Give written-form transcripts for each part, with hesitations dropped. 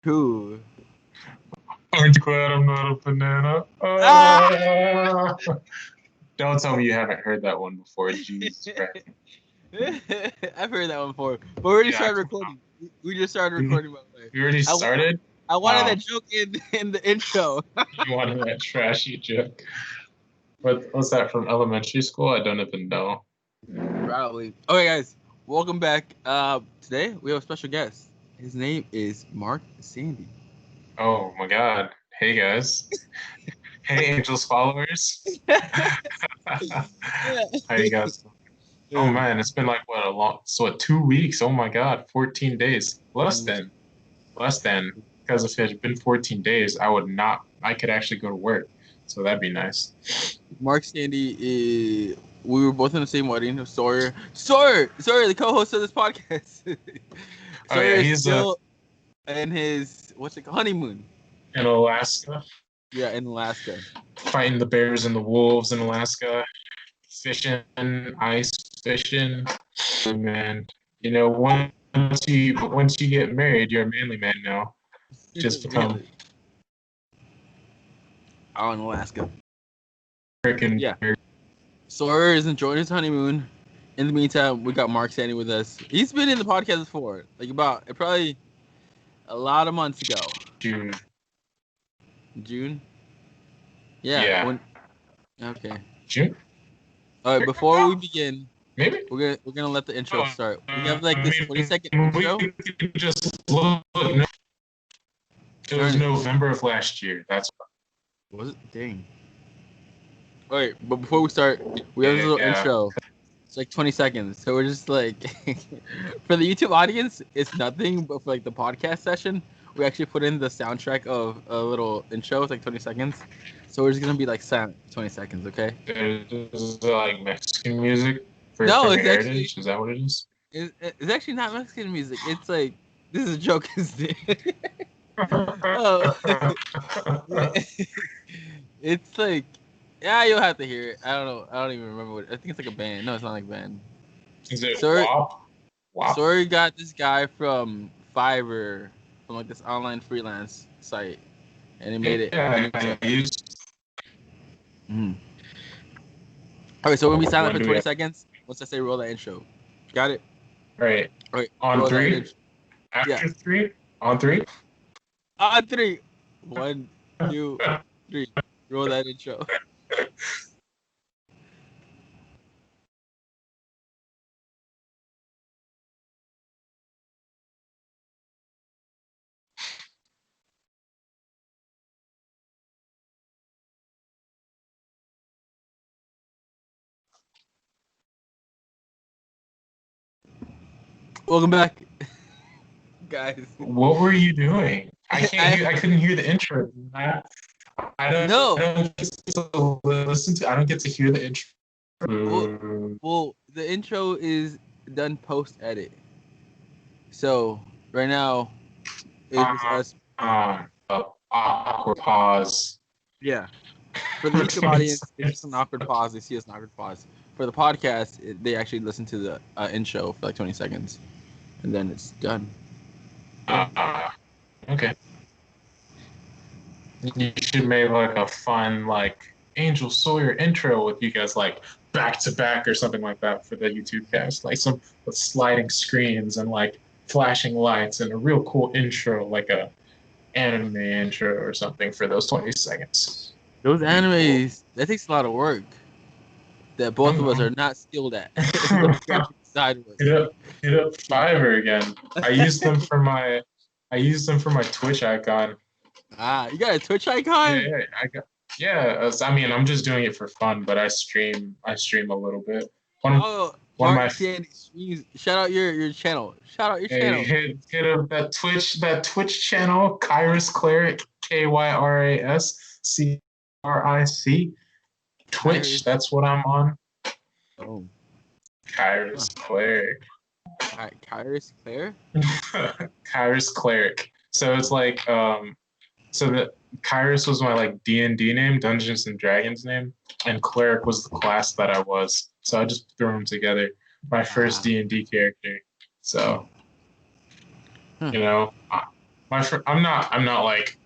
Who? Aren't you glad I'm not a banana? Ah! Don't tell me you haven't heard that one before. Jesus Christ. I've heard that one before. But we already Yeah, started recording. We just started recording, by the way. we already started? I wanted Wow. that joke in the intro. You wanted that trashy joke. What's that from elementary school? I don't even know. Probably. Okay, guys. Welcome back. Today we have a special guest. His name is Mark Sandy. Oh my God. Hey guys. Hey Angels followers. How you guys doing? Oh man, it's been like what 2 weeks? Oh my God, 14 days. Less than. Because if it had been 14 days, I could actually go to work. So that'd be nice. Mark Sandy is. We were both in the same wedding. Sawyer, the co-host of this podcast. Sawyer is still in his honeymoon in Alaska. Yeah, in Alaska. Fighting the bears and the wolves in Alaska. Fishing, ice fishing. Man, once you get married, you're a manly man now. Just become out in Alaska. Freaking yeah. Sawyer is enjoying his honeymoon. In the meantime, we got Mark Sandy with us. He's been in the podcast before, probably a lot of months ago. June. Yeah. Okay. June. All right. Before we begin, maybe we're gonna let the intro start. We have this 20-second intro. We just look. It was November of last year. That's was it? Dang. All right, but before we start, we have this little intro. It's like 20 seconds, so we're just like, for the YouTube audience, it's nothing. But for the podcast session, we actually put in the soundtrack of a little intro. It's like 20 seconds, so we're just gonna be silent 20 seconds, okay? Is it Mexican music? No, it's heritage? Actually, is that what it is? It's actually not Mexican music. It's this is a joke. Oh. It's yeah, you'll have to hear it. I don't know. I don't even remember what. I think it's a band. No, it's not a band. Is it WAP? Sorry, got this guy from Fiverr, from this online freelance site, and he made it. Yeah, I used. All right, so we're gonna be silent for 20 seconds. Once I say roll that intro, got it. All right. On 3. After 3. On 3. On 3. 1, 2, 3. Roll that intro. Welcome back, guys. What were you doing? I couldn't hear the intro. I don't get to hear the intro. Well, the intro is done post edit. So right now, it's us. Awkward pause. Yeah. For the YouTube audience, it's just an awkward pause. They see us an awkward pause. For the podcast, they actually listen to the intro for 20 seconds, and then it's done. Okay. You should make a fun Angel Sawyer intro with you guys back to back or something like that for the YouTube cast, some with sliding screens and flashing lights and a real cool intro, a anime intro or something for those 20 seconds. Those animes, that takes a lot of work that both of us are not skilled at. Hit up Fiverr again. I used them for my Twitch icon. You got a Twitch icon? Yeah, I'm just doing it for fun, but I stream a little bit. Sandy streams. Shout out your channel. Channel. Hit up that Twitch channel, Kyrus Cleric, KYRASCRIC. Twitch, that's what I'm on. Oh. Kyrus Cleric. Kyrus Cleric? Kyrus Cleric. So it's so the Kyrus was my D&D name, Dungeons and Dragons name, and Cleric was the class that I was. So I just threw them together. My first D&D character. So, my I'm not like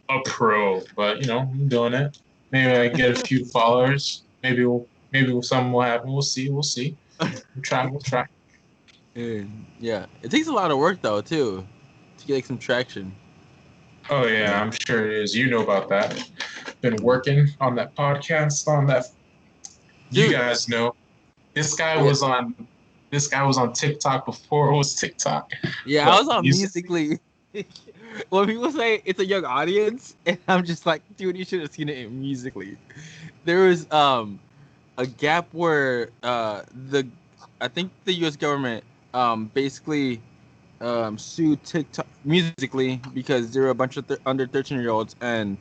a pro, but you know, I'm doing it. Maybe I get a few followers. Maybe something will happen. We'll see. We'll see. We'll try. Yeah, it takes a lot of work though too, to get like some traction. Oh yeah, I'm sure it is. You know about that. Been working on that podcast, on that. You Dude, guys know this guy yeah, was on. This guy was on TikTok before it was TikTok. yeah, I What was on music? Musically. When people say it's a young audience, and I'm just like, dude, you should have seen it in Musically. There was a gap where the I think the U.S. government basically sued TikTok Musically because there were a bunch of under 13-year-olds and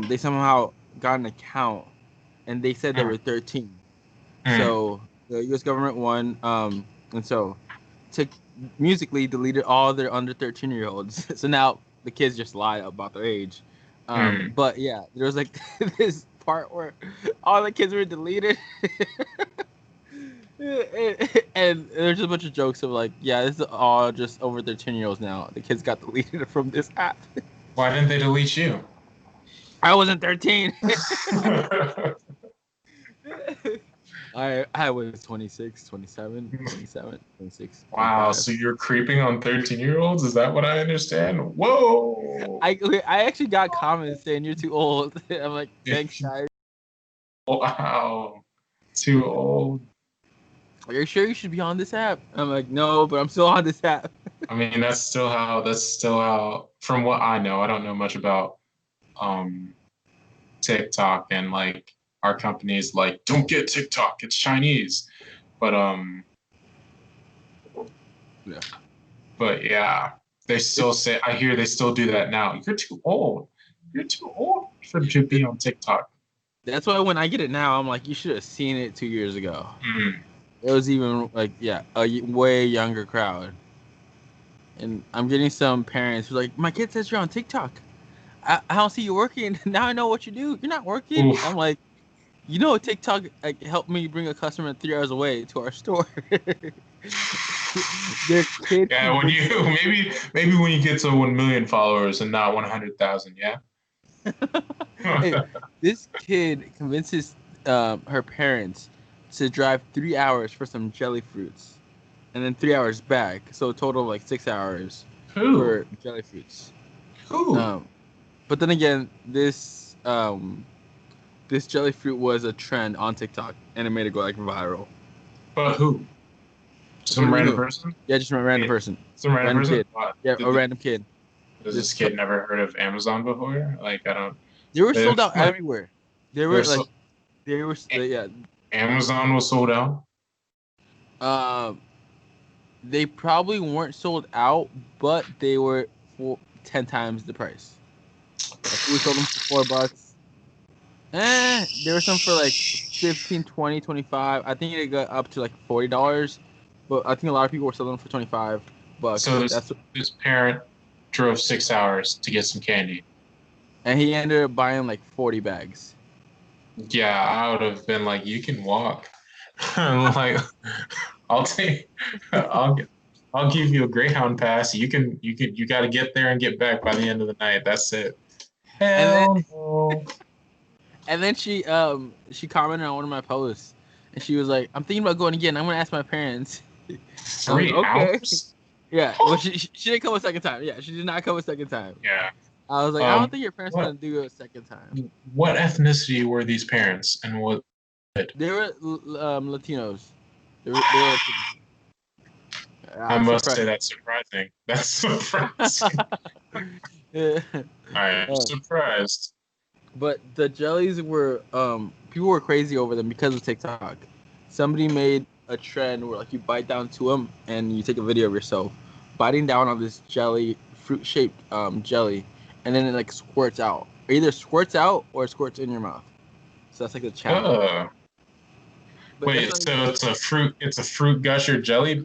they somehow got an account and they said they were 13. Mm. So the U.S. government won, and so Musically deleted all their under 13-year-olds. So now the kids just lie about their age. Mm. But yeah, there was like this part where all the kids were deleted. And there's a bunch of jokes of like, yeah, this is all just over 13-year-olds now. The kids got deleted from this app. Why didn't they delete you? I wasn't 13. I was 26, 27, 27, 26, Wow, 25. so you're creeping on 13-year-olds? Is that what I understand? Whoa! I actually got comments saying you're too old. I'm like, thanks, guys. Wow, too old. Are you sure you should be on this app? I'm like, no, but I'm still on this app. I mean, that's still how, from what I know, I don't know much about um TikTok and like our company's like, don't get TikTok, it's Chinese. But Yeah. but yeah, they still say I hear they still do that now. You're too old. You're too old for to be on TikTok. That's why when I get it now, I'm like, you should have seen it 2 years ago. Mm. It was even like, yeah, a way younger crowd. And I'm getting some parents who are like, my kid says you're on TikTok. I don't see you working. Now I know what you do. You're not working. Oof. I'm like, TikTok like, helped me bring a customer 3 hours away to our store. Their kid Yeah, when you convinces maybe when you get to 1 million followers and not 100,000, yeah. hey, this kid convinces her parents to drive 3 hours for some jelly fruits, and then 3 hours back. So a total of like 6 hours Who? for jelly fruits. Who? But then again, this jelly fruit was a trend on TikTok, and it made it go like viral. But who? What do Some you mean random who? person? Yeah, just a random person, Some random random person? kid. Yeah, a random kid. Does this Just kid never heard of Amazon before? Like I don't. they were They, sold out everywhere. They they're were like so, yeah. Amazon was sold out. Um, they probably weren't sold out, but they were for 10 times the price. Like we sold them for $4. There were some for like 15, 20, 25. I think it got up to like $40. But I think a lot of people were selling them for $25. So That's this parent drove 6 hours to get some candy. and he ended up buying like 40 bags. Yeah, I would have been like, you can walk. Like, I'll take, I'll I'll give you a Greyhound pass. You got to get there and get back by the end of the night. That's it. And then Hell no. and then she commented on one of my posts and she was like, I'm thinking about going again. I'm gonna ask my parents. I'm like, Three okay. hours? Yeah. Well she didn't come a second time. Yeah, she did not come a second time. Yeah. I was like, I don't think your parents are What gonna do it a second time. what ethnicity were these parents, and what? They were Latinos. They were Latinos. I I'm must say surprised. that's surprising. That's surprising. Yeah. I am surprised. But the jellies were people were crazy over them because of TikTok. Somebody made a trend where like you bite down to them and you take a video of yourself biting down on this jelly fruit shaped jelly, and then it like squirts out. It either squirts out or it squirts in your mouth. So that's like the challenge. Uh, But that's Wait, not so even it's a fruit gusher jelly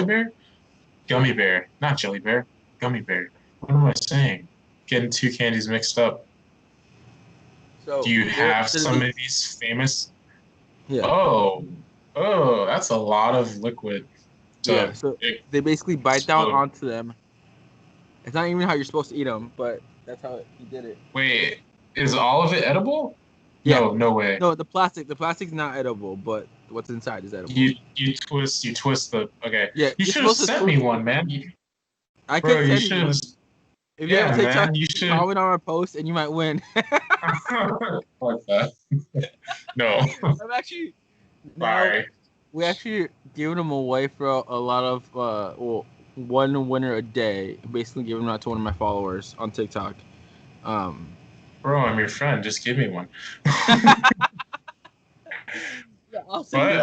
bear? Gummy bear, not jelly bear. Gummy bear. What am I saying? Getting two candies mixed up. Do so you they're have some literally of these famous? yeah. Oh, oh, that's a lot of liquid Yeah, to so they basically bite down explode. onto them It's not even how you're supposed to eat them, but that's how he did it. Wait, is all of it edible? Yeah. No way. No, the plastic's not edible, but what's inside is edible. You twist the okay. Yeah, you should have sent me one, man. I Bro, can you send should you. have. If you Yeah, have TikTok, man, you should. comment on our post and you might win. Fuck that. No. I'm actually Sorry. we actually giving them away for a lot of one winner a day. Basically giving them out to one of my followers on TikTok. Bro, I'm your friend. Just give me one. Yeah, I'll send you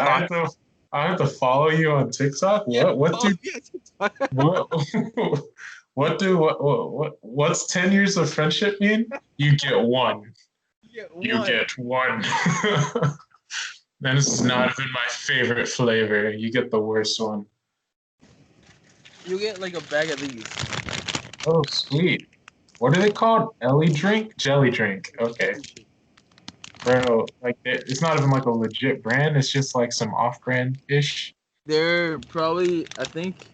I have to follow you on TikTok. What's 10 years of friendship mean? You get one. You get one. And this is not even my favorite flavor. You get the worst one. You get like a bag of these. Oh, sweet. What are they called? Jelly drink. Okay. Bro, like it's not even like a legit brand. It's just like some off-brand ish. They're probably, I think,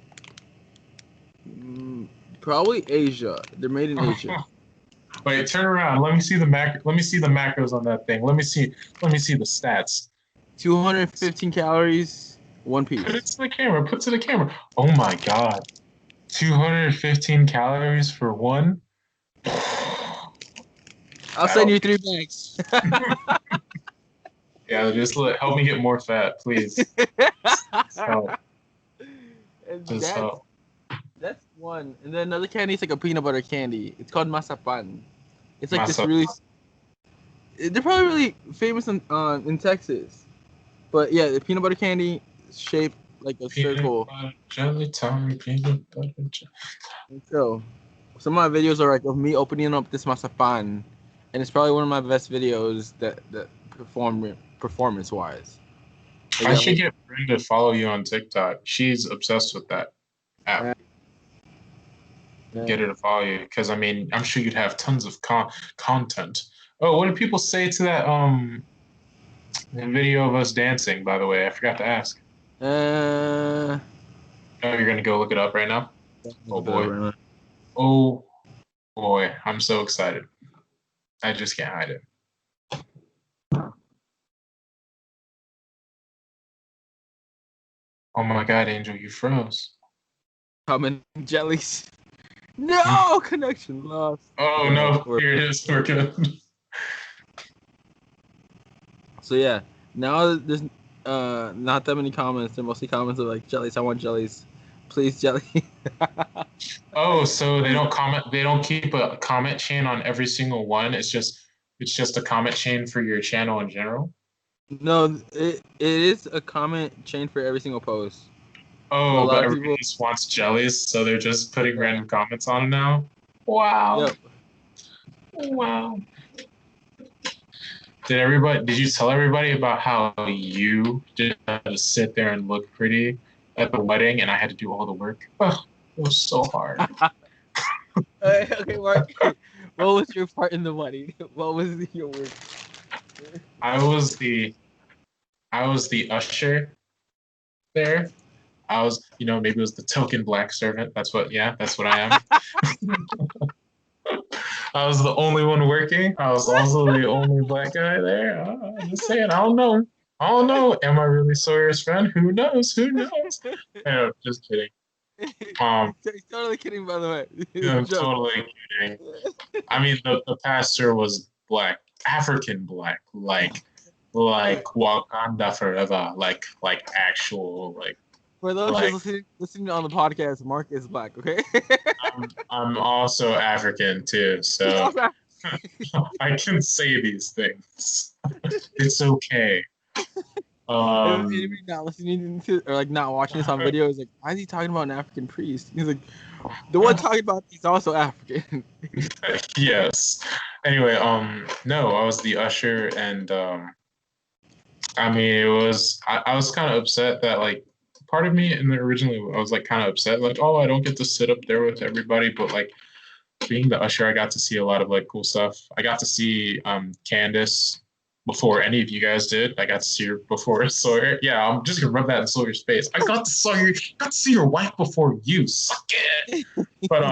probably Asia. They're made in Asia. Wait, turn around. Let me see the macros on that thing. Let me see the stats. 215 calories, one piece. Put it to the camera. Put to the camera. Oh my god. 215 calories for one. I'll send you 3 bags. Yeah, just help me get more fat, please. Help. Just help. That's one. And then another candy is like a peanut butter candy. It's called masapan. It's like this Masapan. really. They're probably really famous in Texas. But yeah, the peanut butter candy is shaped like a circle. Jelly time, peanut butter jelly. So, some of my videos are like of me opening up this masapan, and it's probably one of my best videos that performance wise. I should get Brenda to follow you on TikTok. She's obsessed with that app. Yeah. Get her to follow you because I mean I'm sure you'd have tons of content. Oh, what do people say to that video of us dancing? By the way, I forgot to ask. Oh, you're gonna go look it up right now? Oh boy. Oh boy, I'm so excited. I just can't hide it. Oh my god, Angel, you froze. Talkmen jellies. No, connection lost. Oh okay, no, here it is. We're good. So yeah, now there's not that many comments. They're mostly comments of like jellies. I want jellies, please jelly. Oh, so they don't comment. They don't keep a comment chain on every single one. It's just a comment chain for your channel in general. No, it is a comment chain for every single post. Oh, so but everybody just wants jellies, so they're just putting random comments on them now. Wow. Yep. Wow. Did you tell everybody about how you just had to sit there and look pretty at the wedding and I had to do all the work? Oh, it was so hard. Okay, Mark. What was your part in the wedding? What was your work? I was the usher there. I was, maybe it was the token black servant. That's what I am. I was the only one working. I was also the only black guy there. I'm just saying, I don't know. Am I really Sawyer's friend? Who knows? No, just kidding. He's totally kidding, by the way. I'm totally kidding. I mean, the pastor was black, African black, like Wakanda forever, like actual, like. For those listening on the podcast, Mark is black, okay? I'm also African too, so I can say these things. It's okay. Anybody not listening to or like not watching this on video is like, why is he talking about an African priest? He's like, the one talking about he's also African. Yes. Anyway, no, I was the usher, and I mean, it was I was kind of upset that like. Part of me, and originally I was like kind of upset, like, oh, I don't get to sit up there with everybody, but like being the usher, I got to see a lot of like cool stuff. I got to see Candace before any of you guys did. I got to see her before Sawyer. Yeah, I'm just gonna rub that in Sawyer's face. I got to see your wife before you. Suck it. But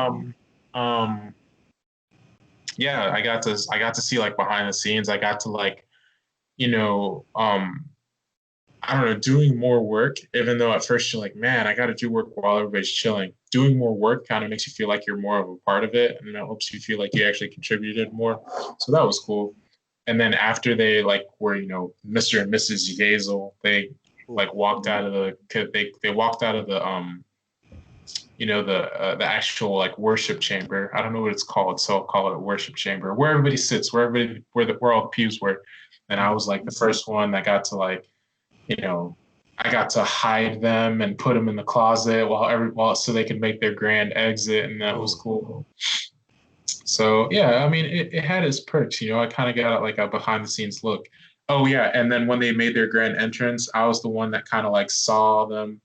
yeah, I got to see like behind the scenes. I got to like, you know, I don't know, doing more work, even though at first you're like, man, I got to do work while everybody's chilling. Doing more work kind of makes you feel like you're more of a part of it, and that helps you feel like you actually contributed more. So that was cool. And then after they like were, Mr. and Mrs. Yazel, they like walked out of they walked out of the the actual like worship chamber. I don't know what it's called, so I'll call it a worship chamber, where everybody sits, where all the pews were. And I was like the first one that got to like, I got to hide them and put them in the closet while so they could make their grand exit, and that was cool. So yeah, I mean, it had its perks. I kind of got like a behind the scenes look. Oh yeah, and then when they made their grand entrance, I was the one that kind of like saw them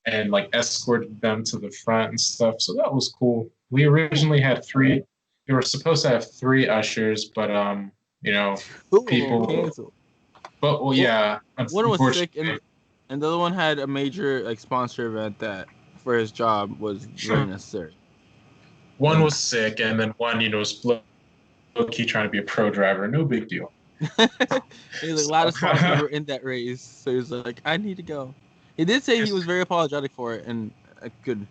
and like escorted them to the front and stuff. So that was cool. We originally had three. We were supposed to have three ushers, but people canceled. But well, yeah, one was sick, and the other one had a major like sponsor event that for his job was very necessary. One was sick, and then one, was low-key trying to be a pro driver. No big deal. There's a lot of sponsors were in that race, so he was like, "I need to go." He did say he was very apologetic for it, and I could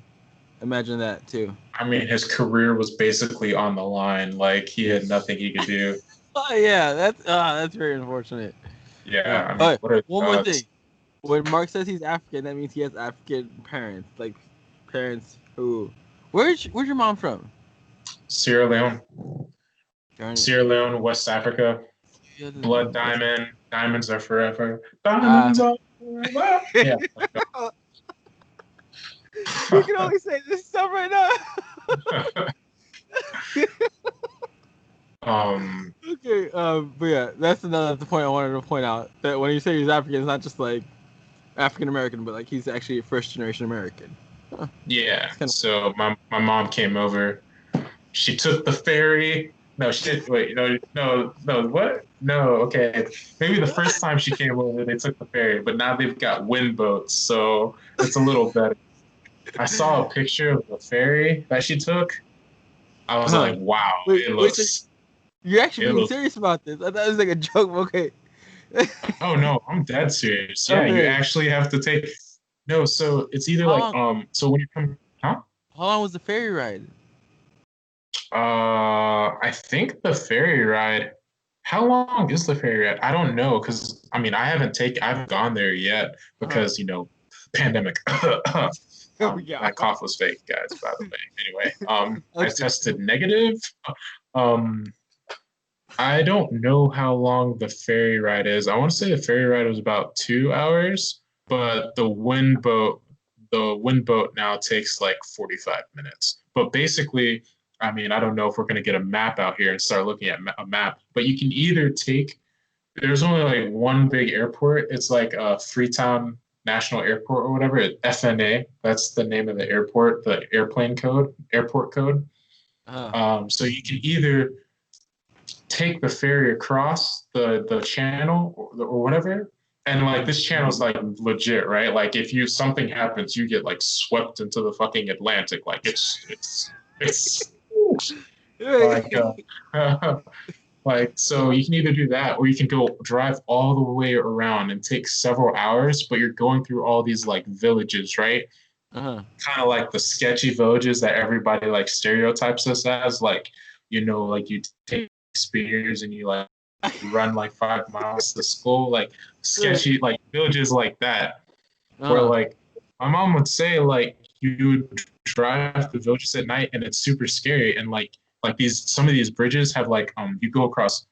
imagine that too. I mean, his career was basically on the line. Like he had nothing he could do. Oh yeah, that's very unfortunate. Yeah. I mean, one more thing. When Mark says he's African, that means he has African parents, like parents who. Where's your mom from? Sierra Leone. Sierra Leone, West Africa. Blood diamond. Diamonds are forever. Diamonds are forever. Yeah. You can only say this stuff right now. Okay. But yeah, that's another point I wanted to point out. That when you say he's African, it's not just like African American, but like he's actually a first generation American. Huh. Yeah. So my mom came over. She took the ferry. No, shit. Wait, no. What? No. Okay. Maybe the first time she came over, they took the ferry, but now they've got wind boats, so it's a little better. I saw a picture of the ferry that she took. I was like, wow, it looks. You're actually being serious about this. I thought it was like a joke. Okay. Oh no, I'm dead serious. Yeah, you actually have to take. No, so it's either So when you come, huh? How long was the ferry ride? I think the ferry ride. How long is the ferry ride? I don't know, because I mean I haven't gone there yet because pandemic. My cough was fake, guys, by the way. Anyway, I tested negative. I don't know how long the ferry ride is. I want to say the ferry ride was about 2 hours, but the wind boat now takes like 45 minutes. But basically, I mean, I don't know if we're going to get a map out here and start looking at a map, but you can either there's only like one big airport. It's like Freetown National Airport or whatever, FNA. That's the name of the airport, the airport code. So you can either take the ferry across the channel or whatever, and like this channel is like legit, right? Like if something happens, you get like swept into the fucking Atlantic. Like it's like like, so you can either do that or you can go drive all the way around and take several hours, but you're going through all these like villages, right? Kind of like the sketchy villages that everybody like stereotypes us as, like, like you take spears and you like run like 5 miles to school, like sketchy like villages like that, where like my mom would say like you would drive the villages at night and it's super scary, and like some of these bridges have like you go across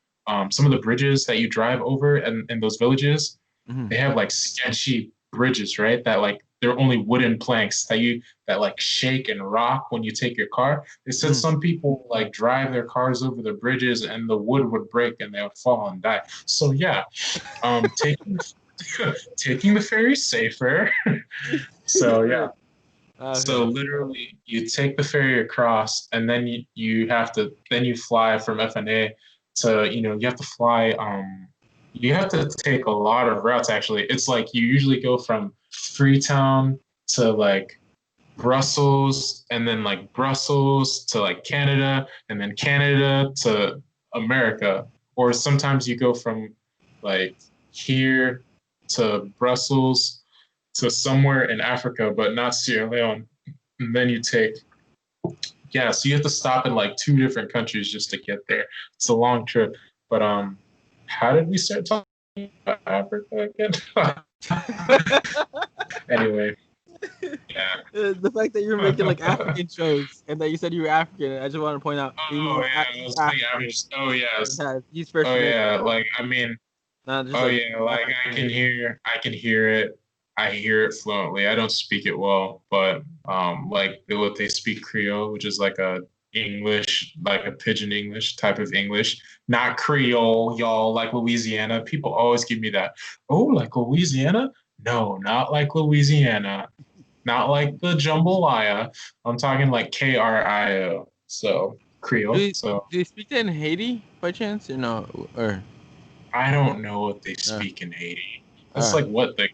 some of the bridges that you drive over and in those villages, they have like sketchy bridges, right? That like they're only wooden planks that like shake and rock when you take your car. They said some people like drive their cars over the bridges and the wood would break and they would fall and die. So yeah, taking the ferry safer. So yeah. So literally, you take the ferry across, and then you fly from FNA to you have to fly. You have to take a lot of routes. Actually, it's like you usually go from Freetown to like Brussels, and then like Brussels to like Canada, and then Canada to America. Or sometimes you go from like here to Brussels to somewhere in Africa, but not Sierra Leone. And then you take, yeah, so you have to stop in like 2 different countries just to get there. It's a long trip. But how did we start talking about Africa again? Anyway, yeah. The fact that you're making like African jokes and that you said you were African, I just want to point out. Oh yeah, I was thinking average. Oh yes. He's first. Oh yeah, like I mean, Not just oh like yeah, like I can hear it. I hear it fluently. I don't speak it well, but like what they speak Creole, which is like a English, like a pidgin English type of English, not Creole, y'all, like Louisiana. People always give me that. Oh, like Louisiana? No, not like Louisiana. Not like the jambalaya. I'm talking like Krio. So Do Creole. you, So do you speak that in Haiti by chance or no? Or I don't know what they speak in Haiti. That's uh, like what the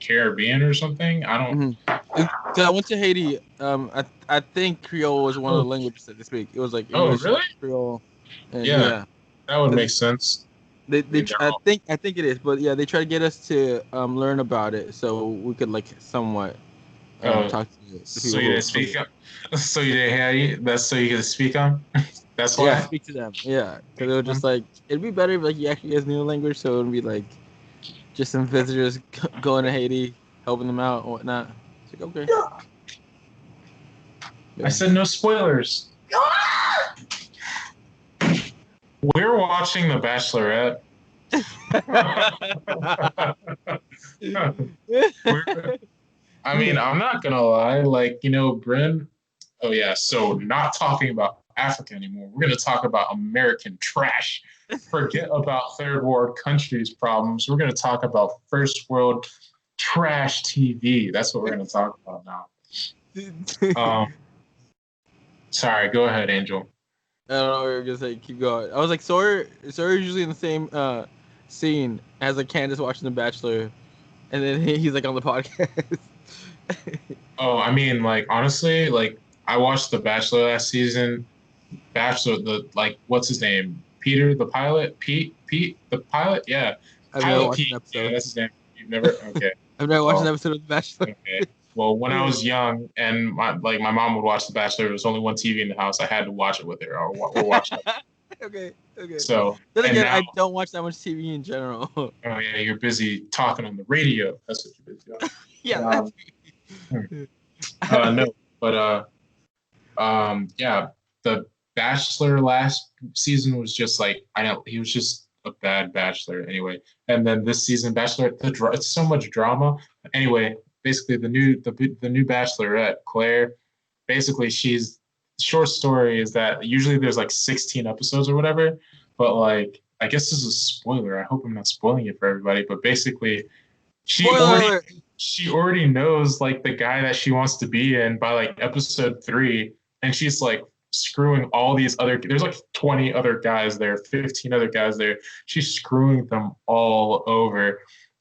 Caribbean or something. I don't. Cause I went to Haiti. I think Creole was one of the Oh, languages that they speak. It was like oh English, really? Creole, and Yeah, yeah. that would make Cause sense. I think it is, but yeah, they try to get us to learn about it so we could like somewhat Oh, talk to the so people you who didn't speak up. So you didn't hear you. That's so you can speak on. That's yeah, why. speak to them. Yeah, because it was just like it'd be better if like you actually guys knew the language, so it would be like just some visitors going to Haiti, helping them out and whatnot. It's like okay. I Yeah. said no spoilers. We're watching The Bachelorette. I mean, I'm not gonna lie. Like, Bryn. Oh yeah. So not talking about Africa anymore. We're gonna talk about American trash. Forget about third world countries problems. We're gonna talk about first world trash TV. That's what we're gonna talk about now. Um, sorry. Go ahead, Angel. I don't know what you're gonna say. Keep going. I was like, Sawyer's usually in the same scene as like Candace watching The Bachelor, and then he's like on the podcast. Oh, I mean, like honestly, like I watched The Bachelor last season. Bachelor, what's his name? Peter, the pilot. Pete, the pilot. Yeah, I've never Pilot watched an Pete. Yeah, episode. that's his name. You've never. Okay. I've never watched an Well, episode of The Bachelor. okay. Well, when I was young and my mom would watch The Bachelor, there was only one TV in the house. I had to watch it with her or watch it. Okay. So Then and again, now, I don't watch that much TV in general. oh yeah, you're busy talking on the radio. That's what you're busy on. Yeah, Um, no, but yeah, the Bachelor last season was just like I know he was just a bad Bachelor anyway. And then this season, Bachelor, it's so much drama. Anyway, basically the new Bachelorette, Claire, basically she's short story is that usually there's like 16 episodes or whatever, but like I guess this is a spoiler. I hope I'm not spoiling it for everybody, but basically she Spoiler already alert. she already knows like the guy that she wants to be in by like episode 3, and she's like screwing all these other there's like 20 other guys there, 15 other guys there. She's screwing them all over.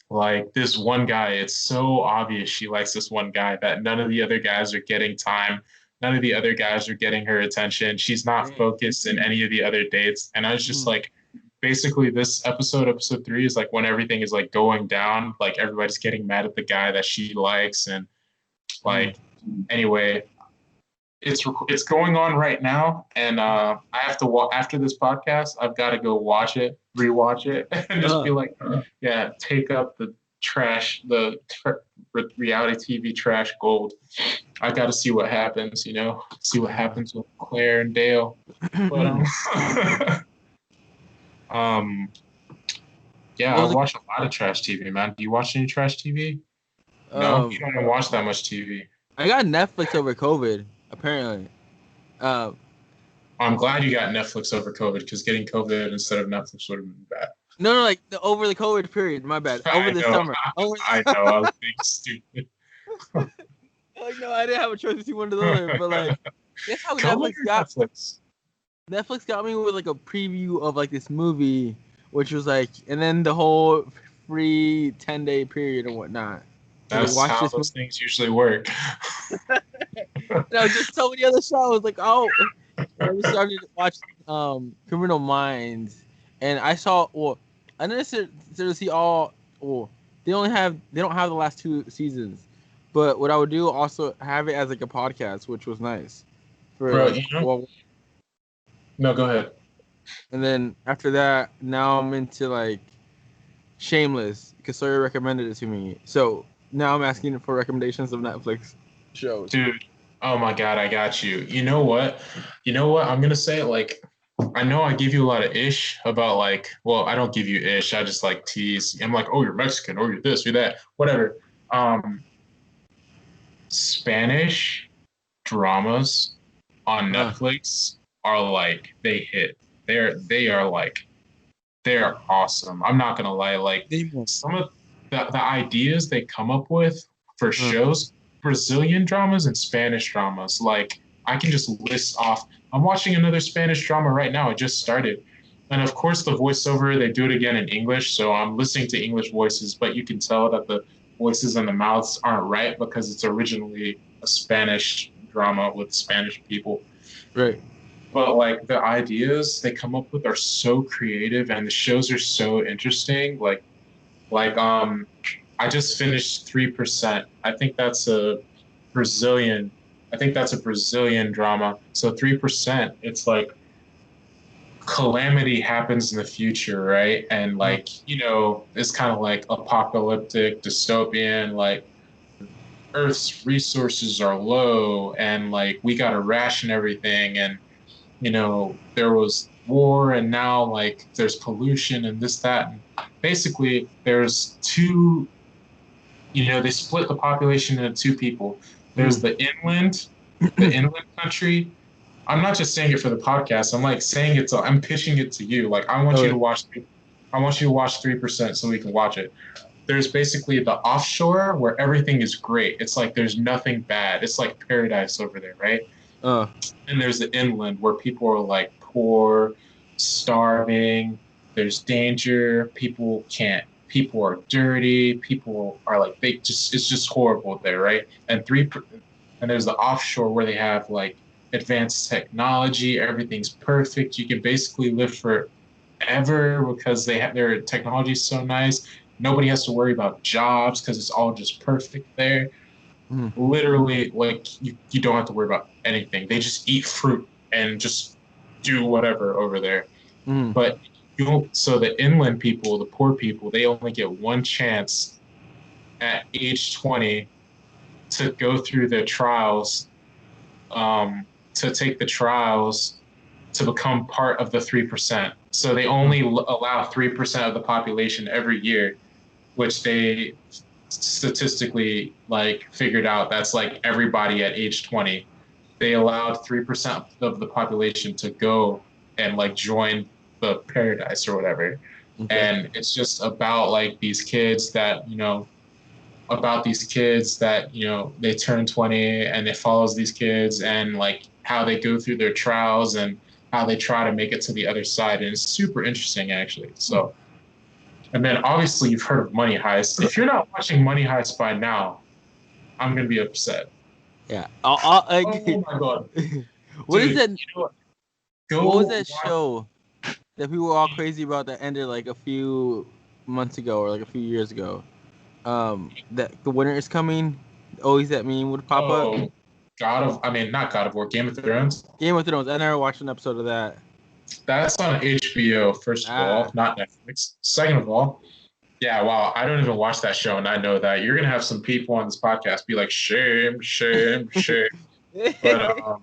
Like this one guy, it's so obvious she likes this one guy that none of the other guys are getting time. None of the other guys are getting her attention. She's not focused in any of the other dates. And I was just like, basically this episode 3 is like when everything is like going down, like everybody's getting mad at the guy that she likes. And like anyway, it's going on right now, and I have to after this podcast I've got to go watch it, rewatch it, and just be like, yeah, take up the trash, reality TV trash gold. I got to see what happens, see what happens with Claire and Dale. But yeah, I watch a lot of trash TV, man. Do you watch any trash TV? No, you don't even watch that much TV. I got Netflix over COVID, apparently. I'm glad you got Netflix over COVID, because getting COVID instead of Netflix would have been bad. No, like over the COVID period. My bad. Over the summer. I know. I was being stupid. Like no, I didn't have a choice between one or the other. But like, guess how Netflix got me with like a preview of like this movie, which was like, and then the whole free 10-day period and whatnot. That's how those things usually work. know, just so many other shows. Like, oh, I just started to watch Criminal Minds, and I saw. Well, I didn't necessarily see all. Well, they don't have the last 2 seasons, but what I would do also have it as like a podcast, which was nice for Bro, like well. no, go ahead. And then after that, now I'm into like Shameless because Sawyer recommended it to me. So now I'm asking for recommendations of Netflix shows. Dude, oh my God, I got you. You know what? I'm gonna say like I know I give you a lot of ish about like, well, I don't give you ish. I just like tease. I'm like, oh, you're Mexican, or you're this, you're that, whatever. Um, Spanish dramas on Uh, Netflix are like they hit. They are like they're awesome. I'm not gonna lie. Like some of the ideas they come up with for shows, Brazilian dramas and Spanish dramas. Like I can just list off. I'm watching another Spanish drama right now. It just started. And of course, the voiceover, they do it again in English. So I'm listening to English voices, but you can tell that the voices and the mouths aren't right because it's originally a Spanish drama with Spanish people. right. But like the ideas they come up with are so creative and the shows are so interesting. Like I just finished 3%. Brazilian I think that's a Brazilian drama. So 3%, it's like calamity happens in the future, right? And like, it's kind of like apocalyptic, dystopian, like Earth's resources are low and like we got to ration everything and there was war and now like there's pollution and this, that. And basically there's two, they split the population into two people. There's the inland country. I'm not just saying it for the podcast. I'm like saying I'm pitching it to you. Like I want you to watch 3% so we can watch it. There's basically the offshore where everything is great. It's like there's nothing bad. It's like paradise over there, right? And there's the inland where people are like poor, starving, there's danger, people are dirty, people are like it's just horrible there, right? And there's the offshore where they have like advanced technology, everything's perfect. You can basically live forever because their technology is so nice. Nobody has to worry about jobs because it's all just perfect there. Literally, like you don't have to worry about anything. They just eat fruit and just do whatever over there. But so the inland people, the poor people, they only get one chance at age 20 to go through the trials, to take the trials to become part of the 3%. So they only allow 3% of the population every year, which they statistically like figured out that's like everybody at age 20. They allowed 3% of the population to go and like join the paradise or whatever. Okay. And it's just about like these kids that they turn 20 and it follows these kids and like how they go through their trials and how they try to make it to the other side. And it's super interesting actually. So and then obviously you've heard of Money Heist. If you're not watching Money Heist by now, I'm gonna be upset. Yeah. Oh my God. What Dude, is that? what? What was that show that people were all crazy about that ended like a few months ago or like a few years ago? That the winter is coming. Always that meme would pop up. Not God of War, Game of Thrones. Game of Thrones. I never watched an episode of that. That's on HBO, first of all, not Netflix. Second of all, yeah, wow, I don't even watch that show, and I know that. You're gonna have some people on this podcast be like, shame, shame, shame. But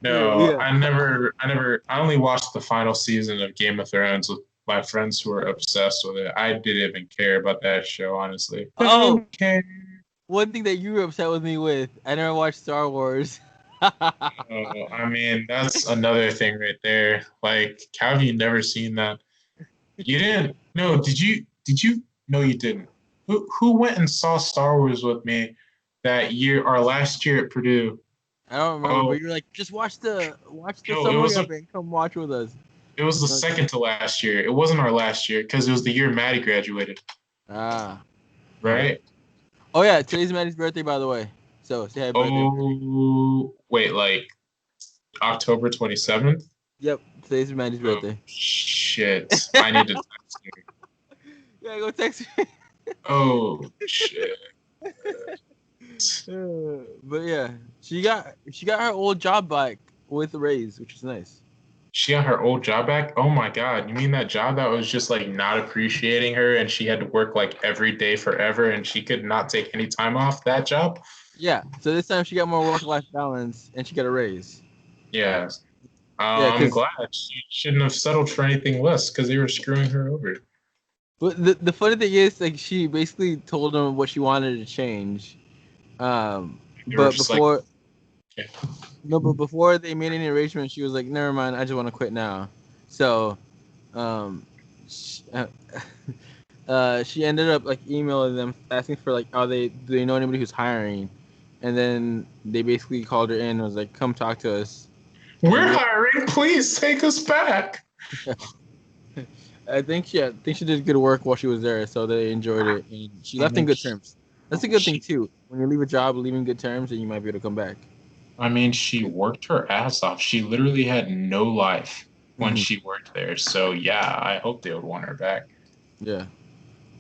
no, Yeah. I only watched the final season of Game of Thrones with my friends who were obsessed with it. I didn't even care about that show, honestly. Oh, Okay. one thing that you were upset with me with, I never watched Star Wars. That's another thing right there. Like, how have you never seen that? You didn't? No, did you? No, you didn't. Who went and saw Star Wars with me that year or last year at Purdue? I don't remember, Oh, but you're like, just watch the no, summary of it and come watch with us. it was the second to last year. It wasn't our last year because it was the year Maddie graduated. Ah. Right? Oh yeah, today's Maddie's birthday, by the way. So say happy birthday. Oh, wait, like October 27th? Yep, today's Mandy's Oh, birthday. shit. I need to text her. Yeah, go text her. Oh, shit. But yeah, she got her old job back with a raise, which is nice. She got her old job back? Oh my God. You mean that job that was just like not appreciating her and she had to work like every day forever and she could not take any time off? That job? Yeah, so this time she got more work-life balance and she got a raise. Yeah. Yeah, I'm because glad. She shouldn't have settled for anything less because they were screwing her over. but the funny thing is, like, she basically told them what she wanted to change. They were But just like, before okay. no, but before they made any arrangement, she was like, "Never mind, I just want to quit now." So, um, she, she ended up like emailing them asking for like, do they know anybody who's hiring? And then they basically called her in and was like, "Come talk to us." We're And yeah, hiring. Please take us back. I think she did good work while she was there, so they enjoyed it, and she I left in mean, good terms. That's a good thing she, too. When you leave a job, leaving good terms, then you might be able to come back. she worked her ass off. She literally had no life when Hmm. she worked there. So yeah, I hope they would want her back. Yeah,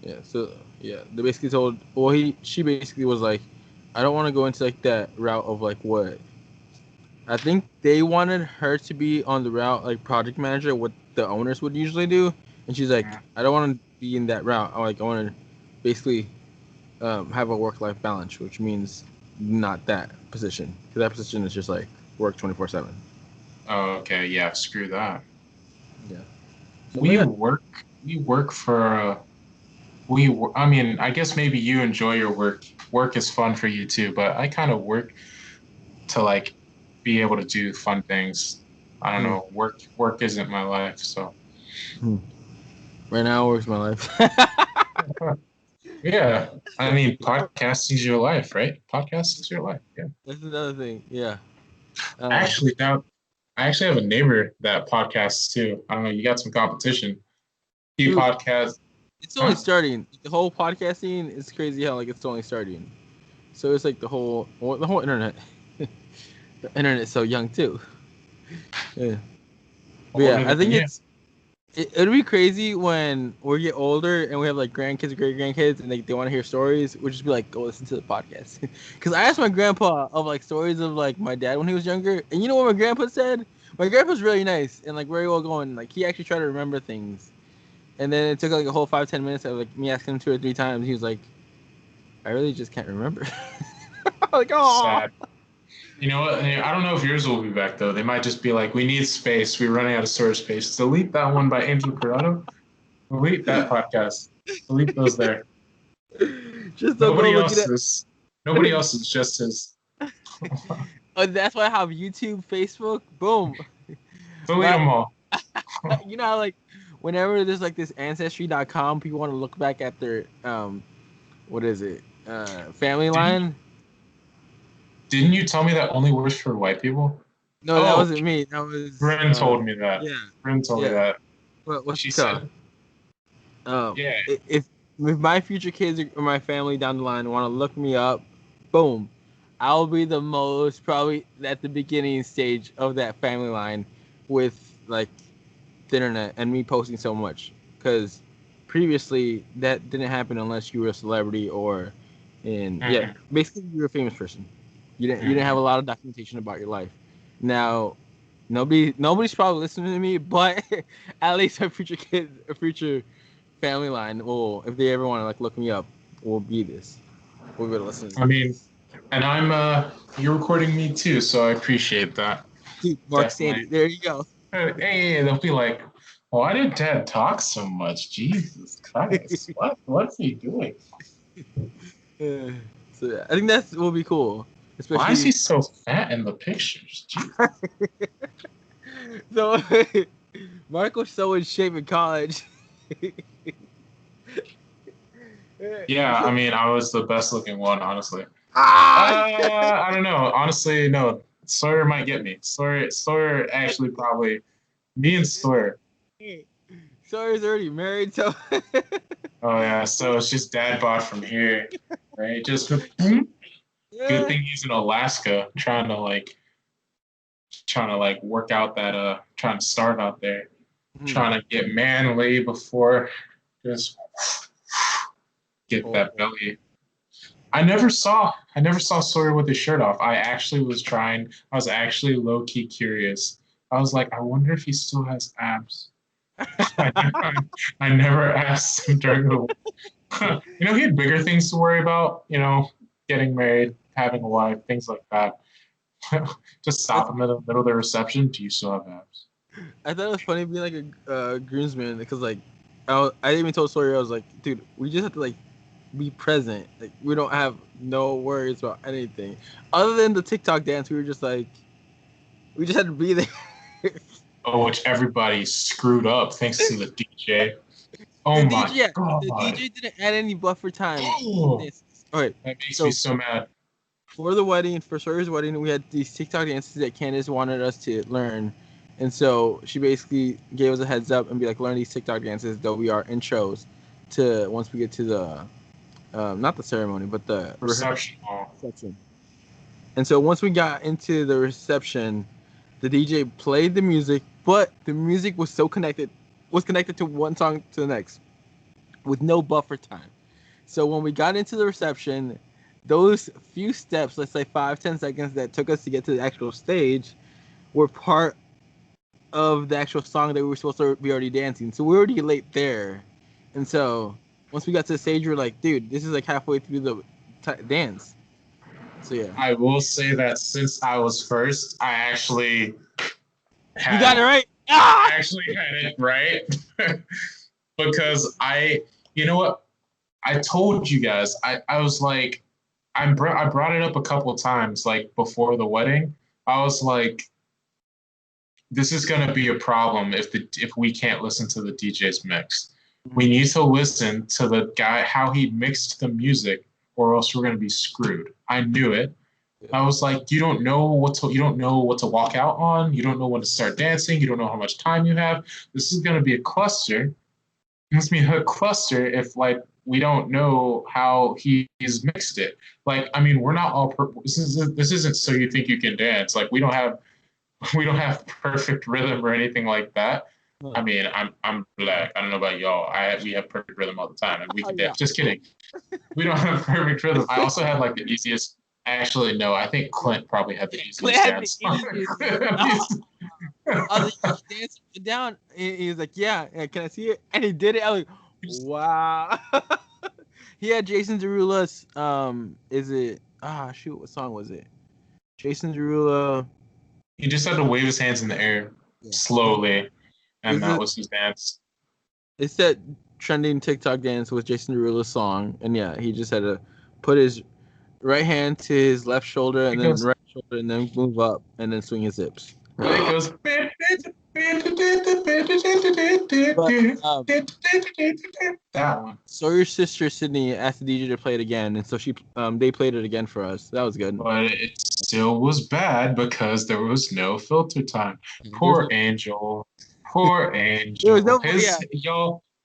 yeah. So yeah, they basically told. Well, she basically was like, I don't want to go into like that route of like what I think they wanted her to be on the route like project manager, what the owners would usually do, and she's like, I don't want to be in that route. I want to basically have a work-life balance, which means not that position, because that position is just like work 24/7. Oh, okay. Yeah, screw that. Yeah. So, but We yeah, work. We work for. I mean, I guess maybe you enjoy your work. Work is fun for you too, but I kind of work to like be able to do fun things. I don't hmm, know. Work isn't my life, so hmm. Right now works my life. yeah. I mean, podcasting is your life, right? Podcasting is your life. Yeah. That's another thing. Yeah. Uh, Actually, now I actually have a neighbor that podcasts too. I don't know. You got some competition. He dude, podcasts, it's only huh? starting. The whole podcast scene is crazy how like it's only starting. So it's like the whole internet. The internet's so young too. Yeah. But yeah, I think Yeah. it'll be crazy when we get older and we have like grandkids, great grandkids, and they want to hear stories. We'll just be like, go listen to the podcast. Because I asked my grandpa of like stories of like my dad when he was younger, and you know what my grandpa said? My grandpa's really nice and like very well going. Like he actually tried to remember things, and then it took like a whole 5-10 minutes of like me asking him 2 or 3 times. He was like, I really just can't remember. Like, oh. Sad. You know what? I don't know if yours will be back though. They might just be like, "We need space. We're running out of storage space." Delete that one by Angel Corrado. Delete that podcast. Delete those there. Just don't go Nobody look it else up. is. Nobody else is just his. Oh, that's why I have YouTube, Facebook. Boom. Delete My, them all. you know how like whenever there's like this ancestry.com, people want to look back at their what is it? Family Didn't line. Didn't you tell me that only works for white people? No, that Oh, wasn't me. That was Bryn told me that. yeah, Bryn told me yeah. that. What's She it called? said, Um, "Yeah, if my future kids or my family down the line want to look me up, boom, I'll be the most probably at the beginning stage of that family line with like the internet and me posting so much because previously that didn't happen unless you were a celebrity or mm, basically you were a famous person. You didn't have mm, a lot of documentation about your life. Now nobody's probably listening to me, but at least a future kid, a future family line will, if they ever want to like look me up, will be this. We'll be able to listen to I mean, this. and you're recording me too, so I appreciate that. Dude, Mark Definitely. Sandy. There you go. Hey, they'll be like, why did Dad talk so much? Jesus Christ, what's he doing? Uh, so yeah, I think that will be cool, Why is he especially so fat in the pictures? Jesus. so Mark was so in shape in college. Yeah, I So, mean, I was the best looking one, honestly. ah, I don't know. Honestly, no. Sawyer might get me. Sawyer actually probably me and Sawyer. Sawyer's already married, so Oh yeah, so it's just dad bod from here, right? Just hmm? Good thing he's in Alaska, trying to like work out that trying to start out there, trying to get manly before just get that belly. I never saw Sawyer with his shirt off. I was actually low key curious. I was like, I wonder if he still has abs. I never asked him during the he had bigger things to worry about, getting married, having a wife, things like that. Just stop him in the middle of the reception. Do you still have abs? I thought it was funny being like a groomsman because like I even told Sawyer, I was like, dude, we just have to like be present. Like we don't have no worries about anything other than the TikTok dance. We just had to be there. Oh, which everybody screwed up thanks to the DJ. Oh my god! The DJ didn't add any buffer time. Oh, that makes me so mad. For the wedding, for Sawyer's wedding, we had these TikTok dances that Candace wanted us to learn. And so she basically gave us a heads up and be like, learn these TikTok dances, though we are intros to once we get to the, not the ceremony, but the reception. And so once we got into the reception, the DJ played the music, but the music was connected to one song to the next with no buffer time. So when we got into the reception, those few steps, let's say 5-10 seconds that took us to get to the actual stage, were part of the actual song that we were supposed to be already dancing. So we were already late there. And so once we got to the stage, we were like, dude, this is like halfway through the dance. So yeah. I will say that since I was first, I actually you got it right. I actually had it right. Because you know what? I told you guys, I was like, I brought it up a couple of times, like before the wedding. I was like, this is going to be a problem if we can't listen to the DJ's mix. We need to listen to the guy, how he mixed the music, or else we're going to be screwed. I knew it. I was like, you don't know what to walk out on. You don't know when to start dancing. You don't know how much time you have. This is going to be a cluster. It's going to be a cluster if like we don't know how he's mixed it. Like, I mean, we're not all this isn't so you think you can dance. Like we don't have perfect rhythm or anything like that. I mean, I'm black. I don't know about y'all. We have perfect rhythm all the time, and we can dance. Just kidding. We don't have perfect rhythm. I also had like the easiest. Actually, no. I think Clint probably had the easiest dance. I was like, he danced down. He was like, yeah, can I see it? And he did it. I was like, wow. He had Jason Derulo's. Is it? Shoot, what song was it? Jason Derulo. He just had to wave his hands in the air slowly, and that was his dance. It's that trending TikTok dance with Jason Derulo's song, and yeah, he just had to put his right hand to his left shoulder and then right shoulder, and then move up and then swing his hips. And it goes. That one. Sawyer's sister Sydney asked the DJ to play it again, and so they played it again for us. That was good. But it still was bad because there was no filter time. Poor Angel. Poor Angel.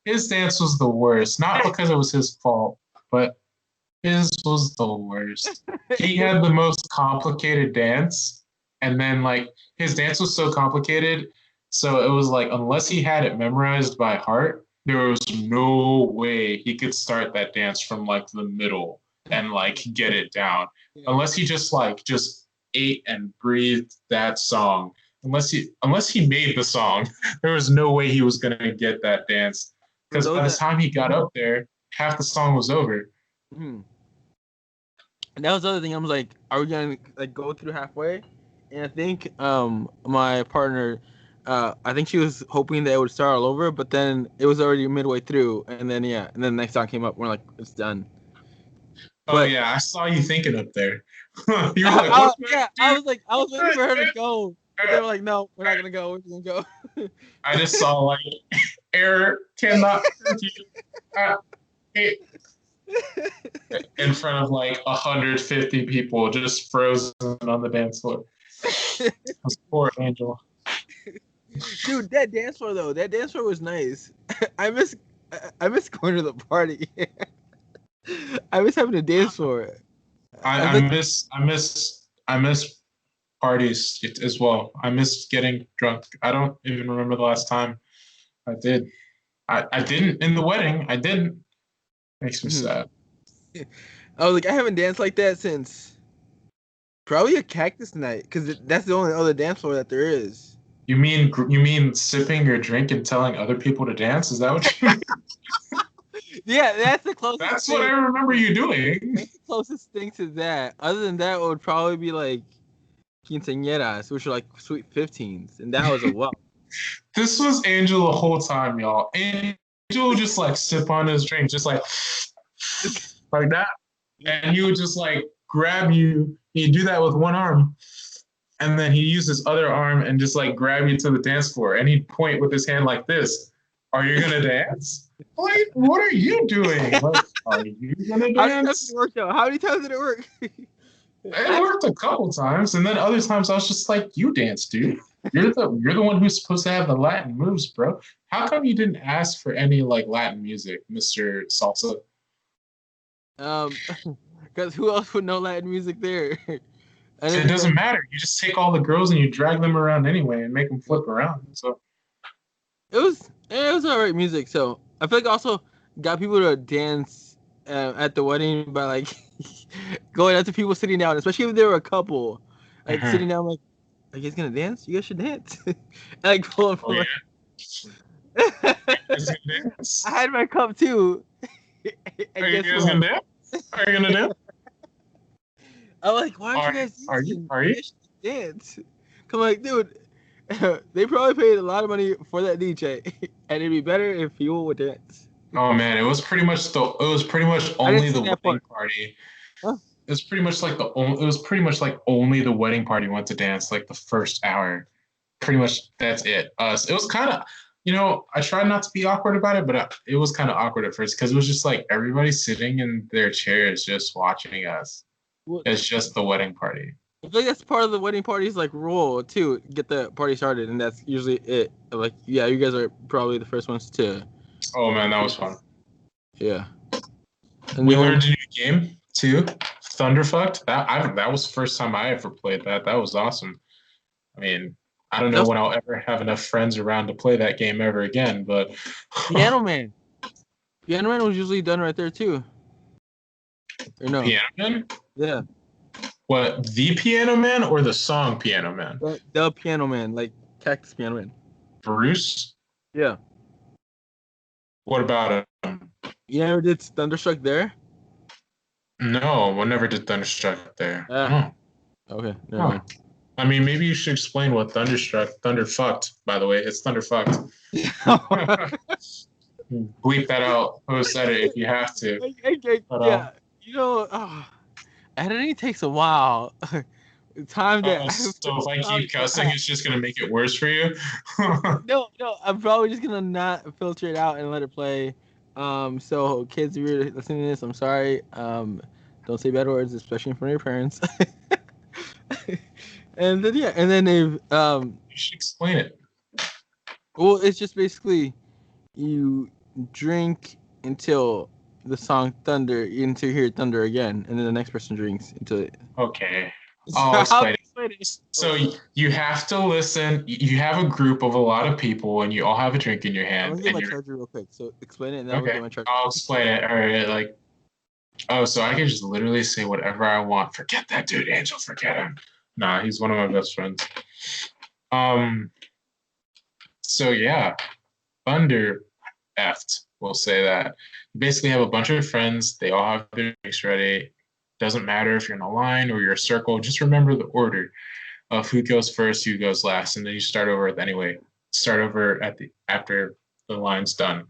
His dance was the worst. Not because it was his fault, but his was the worst. He had the most complicated dance, and then like his dance was so complicated, so it was like unless he had it memorized by heart, there was no way he could start that dance from like the middle and like get it down. Unless he just ate and breathed that song. Unless he made the song, there was no way he was gonna get that dance. Because by the time he got up there, half the song was over. And that was the other thing. I was like, are we gonna like go through halfway? And I think my partner, I think she was hoping that it would start all over, but then it was already midway through, and then the next song came up. We're like, it's done. I saw you thinking up there. You were like, what? I was waiting for her to go. But they were like, no, we're not gonna go. We're gonna go. I just saw like error cannot in front of like 150 people, just frozen on the dance floor. Poor Angel. Dude, that dance floor was nice. I miss going to the party. I miss having a dance floor. I miss parties as well. I miss getting drunk. I don't even remember the last time I did. I didn't in the wedding. I didn't. Makes me Mhm. sad. I was like, I haven't danced like that since probably a cactus night, because that's the only other dance floor that there is. You mean sipping your drink and telling other people to dance? Is that what you mean? Yeah, that's the closest That's what I thing. remember you doing. That's the closest thing to that. Other than that, it would probably be like quinceañeras, which are like sweet 15s, and that was a well. This was Angel the whole time, y'all. Angel would just like sip on his drink, just like that, and he would just like grab you. He'd do that with one arm, and then he used his other arm and just like grab you to the dance floor, and he'd point with his hand like this. Are you gonna dance? Like, what are you doing? Like, are you gonna How many times did it dance? work though? How many times did it work? It worked a couple times, and then other times I was just like, "You dance, dude. You're the one who's supposed to have the Latin moves, bro. How come you didn't ask for any like Latin music, Mister Salsa?" um, because who else would know Latin music there? I didn't It think that doesn't matter. You just take all the girls and you drag them around anyway and make them flip around. So it was alright music. So I feel like also got people to dance at the wedding by like going up to people sitting down, especially if they were a couple, like mhm. sitting down like, are you guys gonna dance? You guys should dance. And, like pulling Oh from yeah, like you guys gonna I dance? had my cup too. Are And you guess guys what? gonna dance? Are you gonna dance? I'm like, why aren't you Are guys are you? dancing? Are You you? guys should dance. Come like, dude, they probably paid a lot of money for that DJ, and it'd be better if you would dance. Oh man, it was pretty much I didn't only see the that wedding part. party. Huh? It was pretty much like only the wedding party went to dance like the first hour. Pretty much that's it. It was kind of, I tried not to be awkward about it, but it was kind of awkward at first because it was just like everybody sitting in their chairs just watching us. Well, It's just the wedding party. I feel like that's part of the wedding party's like rule too. Get the party started, and that's usually it. Like, yeah, you guys are probably the first ones to. Oh man, that was fun. Yeah, and We then when learned a new game too, Thunderfucked. That was the first time I ever played that. That was awesome. I mean, I don't that know was when I'll ever have enough friends around to play that game ever again, but Piano Man. Piano Man was usually done right there too, or no? Piano Man? Yeah, What, the Piano Man or the song Piano Man? the Piano Man, like Cactus Piano Man. Bruce? Yeah, What about him? you never did Thunderstruck there. No, one never did Thunderstruck there. Ah, Oh, okay, never oh. mind. I mean, maybe you should explain what Thunderfucked, by the way. It's Thunderfucked. Bleep that out. Who said it if you have to. But, Yeah, editing takes a while. Time that so if I probably, keep cussing, it's just going to make it worse for you? no, I'm probably just gonna not filter it out and let it play. So kids, if you're listening to this, I'm sorry. Don't say bad words, especially in front of your parents. And then yeah, and then if You should explain it. well, it's just basically you drink until the song thunder until you hear thunder again, and then the next person drinks until it. Okay. So I'll how explain it. So you have to listen. You have a group of a lot of people, and you all have a drink in your I'm hand, gonna get and my you're charger real quick. So explain it, and then I'm gonna okay. get my charger. I'll explain it. All right, like, oh, so I can just literally say whatever I want. Forget that dude, Angel. Forget him. Nah, he's one of my best friends. Um. So yeah, Thunder effed. We'll say that. You basically have a bunch of friends. They all have their drinks ready. Doesn't matter if you're in a line or you're a circle. Just remember the order of who goes first, who goes last, and then you start over anyway. Start over at the after the line's done.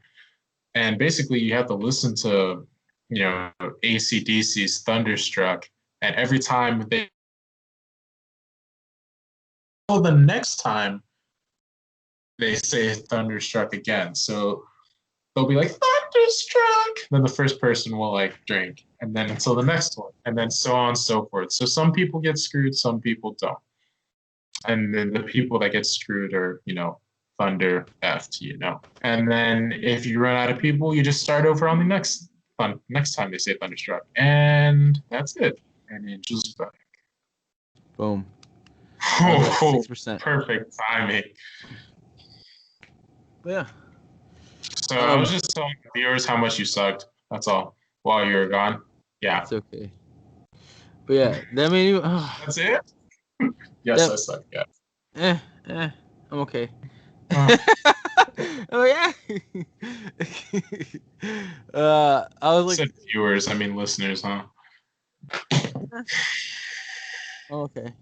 And basically, you have to listen to, ACDC's Thunderstruck, and every time they, oh, the next time they say Thunderstruck again. So they'll be like Thunderstruck. Then the first person will like drink, and then until the next one, and then so on and so forth. So some people get screwed, some people don't. And then the people that get screwed are, Thunder effed. And then if you run out of people, you just start over on the next time they say Thunderstruck, and that's it. And Angel's back. Boom. Oh, 6%. perfect timing. But yeah. So I was just telling the viewers how much you sucked. That's all. While you were gone. Yeah. It's okay. But yeah, that made you. That's it? Yes, I suck. Yeah. I'm okay. Uh, Oh yeah. I was like, said viewers, I mean listeners, huh? okay.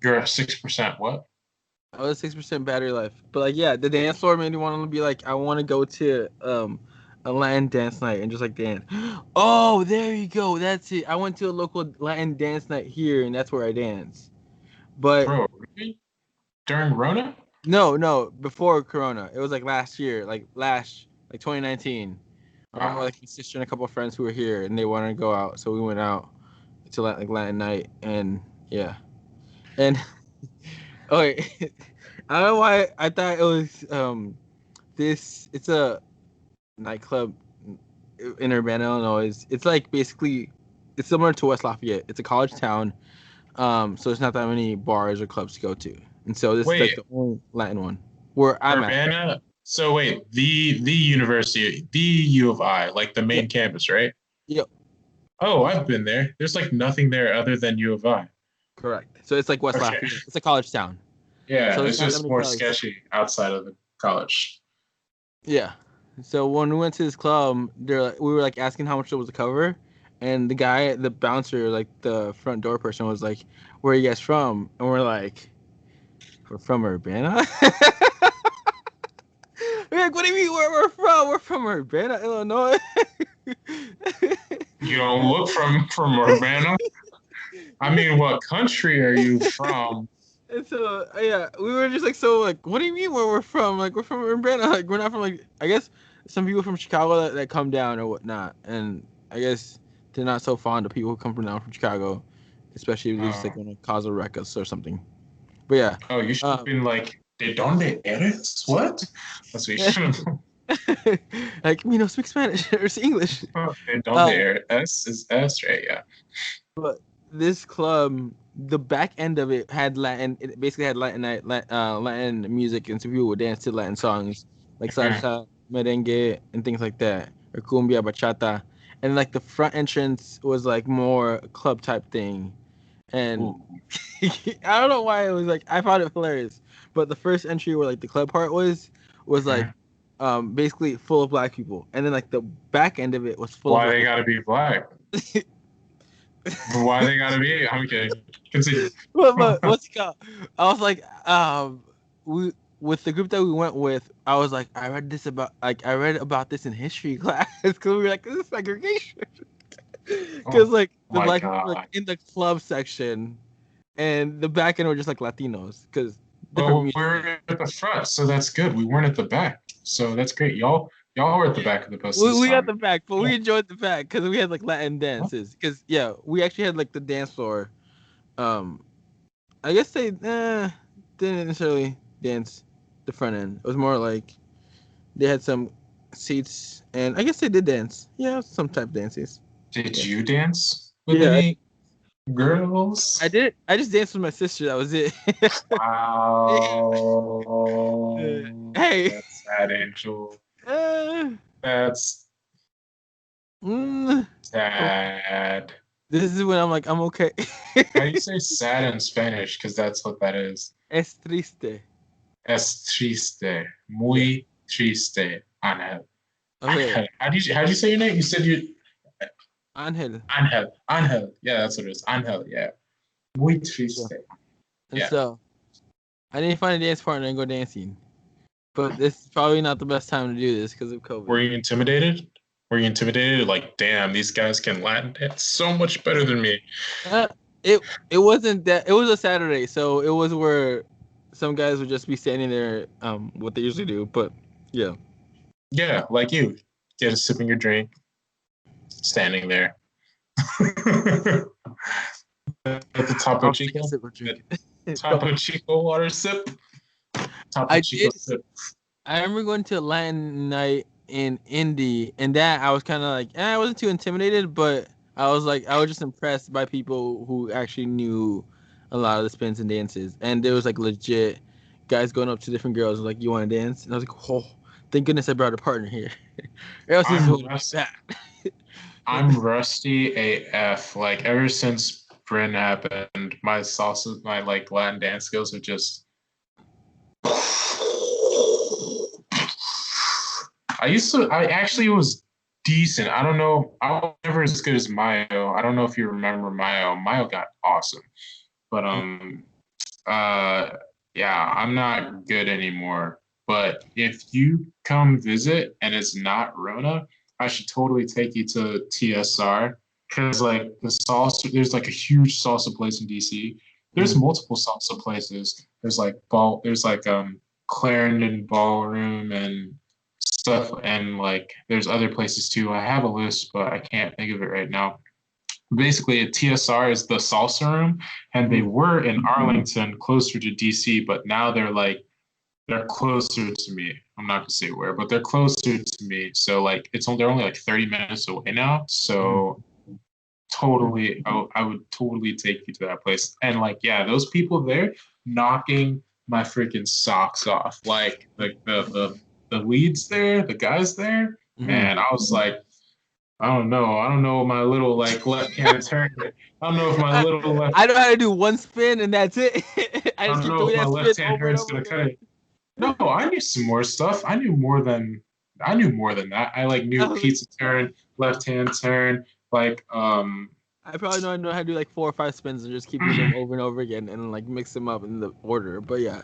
You're at 6%. What? I was 6% battery life, but like, yeah, the dance floor made me want to be like, I want to go to a Latin dance night and just like dance. Oh, there you go. That's it. I went to a local Latin dance night here, and that's where I danced. But Bro, really? During Rona? no, before Corona. It was like last year, like 2019. I remember like my sister and a couple of friends who were here, and they wanted to go out, so we went out to like Latin night, and yeah, and oh wait, I don't know why I thought it was this. It's a nightclub in Urbana, Illinois. It's like basically it's similar to West Lafayette. It's a college town, so there's not that many bars or clubs to go to, and so this is like the only Latin one where I'm Urbana? So wait, the university, the U of I, like the main campus, right? Yep. Oh, I've been there. There's like nothing there other than U of I. Correct. So it's like West Lafayette. It's a college town. Yeah, So it's just more clubs. sketchy outside of the college. Yeah. So when we went to this club, we were like asking how much it was to cover, and the guy, the bouncer, like the front door person, was like, "Where are you guys from?" And we're like, "We're from Urbana." We're like, "What do you mean where we're from? We're from Urbana, Illinois." You don't look from Urbana. I mean, what country are you from? And so yeah, we were just like, so like, what do you mean where we're from? Like, we're from Urbana. Like, we're not from like, I guess some people from Chicago that come down or whatnot, and I guess they're not so fond of people who come from down from Chicago, especially if they just like want to cause a ruckus or something. But yeah. Oh, you should have been like, ¿De dónde eres? What? That's what you should have. Like, speak Spanish or English. ¿De dónde eres? S is S, right? Yeah. But this club, the back end of it had Latin. It basically had Latin music, and some people would dance to Latin songs like salsa, merengue, and things like that, or cumbia, bachata. And like the front entrance was like more club type thing, and I don't know why it was like I found it hilarious. But the first entry where like the club part was like basically full of black people, and then like the back end of it was full. Why of they gotta be black? Why they gotta be? I'm kidding. Continue. But what's it called? I was like, we with the group that we went with, I was like, I read about this in history class because we were like, this is segregation. Because like the black people were like in the club section, and the back end were just like Latinos because. Well, we're at the front, so that's good. We weren't at the back, so that's great. Y'all were at the back of the bus. We got the back, but we enjoyed the back because we had like Latin dances. Because we actually had like the dance floor. I guess they didn't necessarily dance the front end. It was more like they had some seats, and I guess they did dance. Yeah, some type of dances. Did you dance with any girls? I did. I just danced with my sister. That was it. Wow. Hey. That's sad, Angel. That's sad. This is when I'm like, I'm okay. How do you say sad in Spanish? Because that's what that is. Es triste. Es triste. Muy triste. Ángel. Okay. How do you say your name? You said you. Ángel. Yeah, that's what it is. Ángel. Yeah. Muy triste. And so, I didn't find a dance partner and go dancing. But this is probably not the best time to do this because of COVID. Were you intimidated? Like, damn, these guys can Latin dance so much better than me. It wasn't that. It was a Saturday, so it was where some guys would just be standing there, what they usually do. But yeah. Yeah, like you, just sipping your drink, standing there. At the Topo Chico. Topo Chico water sip. Topo Chico sip. I remember going to a Latin night in Indy, and that I was kind of like, I wasn't too intimidated, but I was just impressed by people who actually knew a lot of the spins and dances, and there was like legit guys going up to different girls and like, "You want to dance?" And I was like, "Oh, thank goodness I brought a partner here, or else this I'm would be rust- bad." I'm rusty AF. Like ever since Bryn happened, my salsa, my like Latin dance skills are just. I actually was decent. I don't know. I was never as good as Mayo. I don't know if you remember Mayo. Mayo got awesome, but uh, yeah, I'm not good anymore. But if you come visit and it's not Rona, I should totally take you to TSR because like the salsa, there's like a huge salsa place in DC. There's multiple salsa places. There's like Clarendon Ballroom and stuff, and like there's other places too. I have a list, but I can't think of it right now. Basically, a TSR is the salsa room, and they were in Arlington, closer to DC, but now they're closer to me. I'm not gonna say where, but they're closer to me. So like they're only like 30 minutes away now. So totally, I would totally take you to that place. And like, yeah, those people there knocking my freaking socks off. Like the leads there, the guys there, man. I was like, I don't know. I don't know my little like left hand turn. I don't know if my little left. I know how to do one spin and that's it. I I just don't keep know if doing my that spin left hand over and turn's over gonna again. cut it. No, I knew some more stuff. I knew more than that. I like I knew was like, pizza turn, left hand turn, like I probably know how to do like 4 or 5 spins and just keep doing them over and over again and like mix them up in the order. But yeah,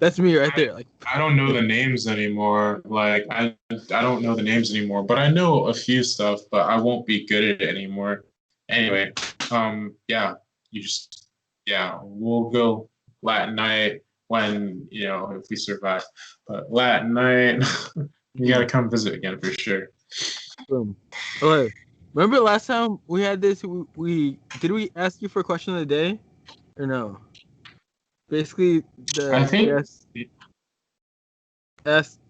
that's me right there. Like, I don't know the names anymore. Like I don't know the names anymore, but I know a few stuff, but I won't be good at it anymore. Anyway, yeah, you just yeah, we'll go Latin night when if we survive. But Latin night, you gotta come visit again for sure. boom. Okay. Remember last time we had this? We did we ask you for a question of the day or no? Basically, I the think guest asked,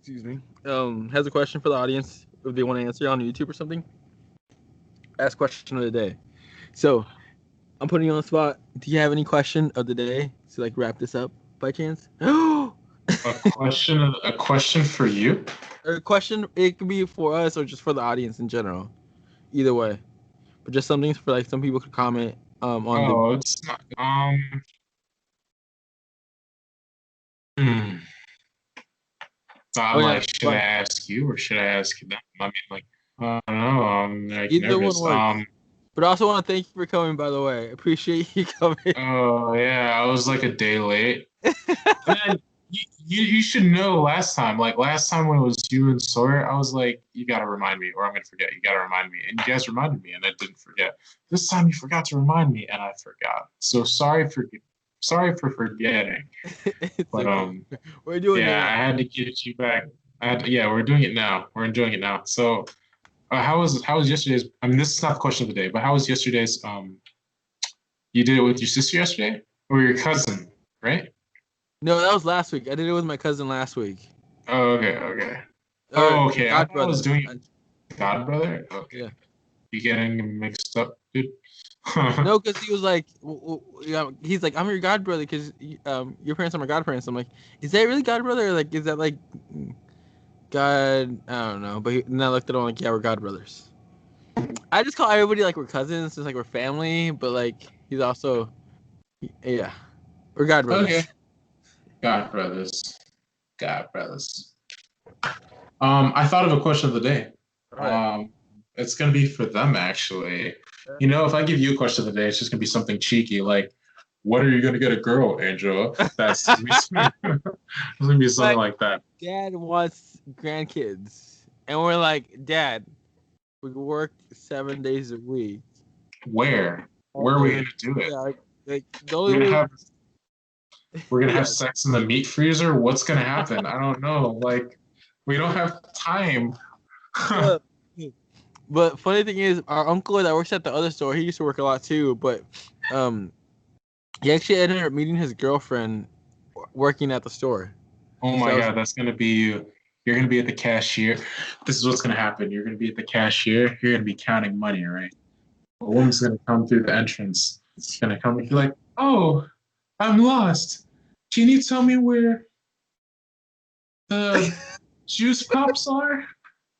excuse me, has a question for the audience if they want to answer on YouTube or something. Ask question of the day. So I'm putting you on the spot. Do you have any question of the day to like wrap this up by chance? a question for you. A question, it could be for us or just for the audience in general. Either way, but just something for like some people could comment on the. Oh, it's not, hmm. Oh I'm yeah, like, should I but ask you or should I ask them? I mean, like, I don't know. I'm like either one nervous. works. But I also want to thank you for coming. By the way, appreciate you coming. Oh yeah, I was like a day late. Man, you should know last time when it was you and Sawyer, I was like, you gotta remind me, or I'm gonna forget. You gotta remind me, and you guys reminded me, and I didn't forget. This time you forgot to remind me, and I forgot. So sorry for forgetting. It's But okay. We're doing it yeah, now. I had to get you back. Yeah, we're doing it now. We're enjoying it now. So how was yesterday's? I mean, this is not the question of the day, but how was yesterday's? You did it with your sister yesterday, or your cousin, right? No, that was last week. I did it with my cousin last week. Oh, okay, okay. Or Oh, okay. I God thought I was brother. doing it with God brother. Okay, Yeah. you getting mixed up, dude? No, because he was like, yeah, he's like, I'm your god brother because your parents are my godparents. I'm like, is that really god brother? Or like, is that like God? I don't know. But then I looked at him like, yeah, we're god brothers. I just call everybody like we're cousins, just like we're family. But like, he's also, yeah, we're god Okay, brothers. God brothers, God brothers. I thought of a question of the day. All right. Um, it's gonna be for them actually. If I give you a question of the day, it's just gonna be something cheeky like, "What are you gonna get a girl, Angela?" That's it's gonna be something My like that. dad wants grandkids, and we're like, Dad, we work 7 days a week. Where? All Where are we gonna, gonna do it? yeah, like the only We're gonna way. have we're gonna have Yeah. sex in the meat freezer. What's gonna happen? I don't know. Like, we don't have time. Uh, but funny thing is, our uncle that works at the other store, he used to work a lot too. But um, he actually ended up meeting his girlfriend working at the store. Oh So my I was god, that's gonna be you. You're gonna be at the cashier. This is what's gonna happen. You're gonna be at the cashier. You're gonna be counting money, right? A woman's gonna come through the entrance. It's gonna come and be like, "Oh, I'm lost. Can you tell me where the juice pops are?"